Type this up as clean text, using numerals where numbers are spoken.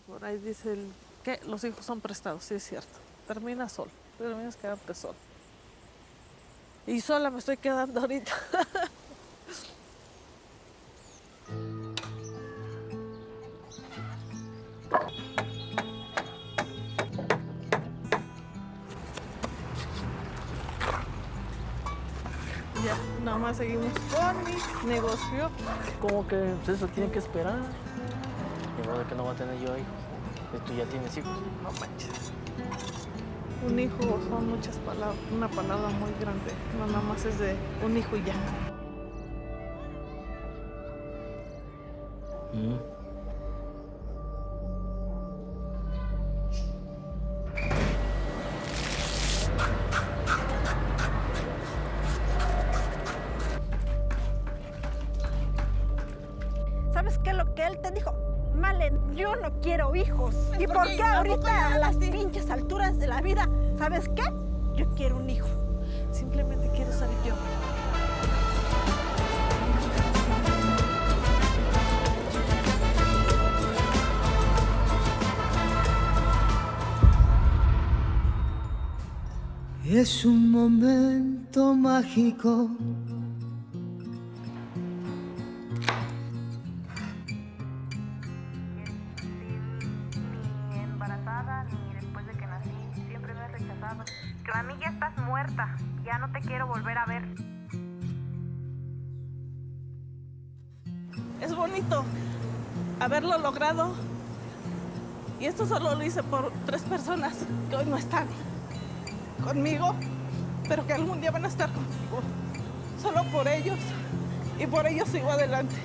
Por ahí dice que los hijos son prestados, sí es cierto. Terminas solo, terminas quedándote solo. Y sola me estoy quedando ahorita. Ya, nada más seguimos con mi negocio. Como que pues, eso tiene que esperar. De modo que no va a tener yo hijos. Tú ya tienes hijos. No manches. Un hijo son muchas palabras, una palabra muy grande. No, nada más es de un hijo y ya. ¿Sabes qué? Lo que él te dijo, Malen, yo no quiero hijos. ¿Y por qué ahorita a las pinches alturas de la vida? ¿Sabes qué? Yo quiero un hijo. Simplemente quiero ser yo. Es un momento mágico. Ni embarazada ni después de que nací, siempre me has rechazado. Que a mí ya estás muerta, ya no te quiero volver a ver. Es bonito haberlo logrado. Y esto solo lo hice por 3 personas que hoy no están conmigo, pero que algún día van a estar conmigo. Solo por ellos. Y por ellos sigo adelante.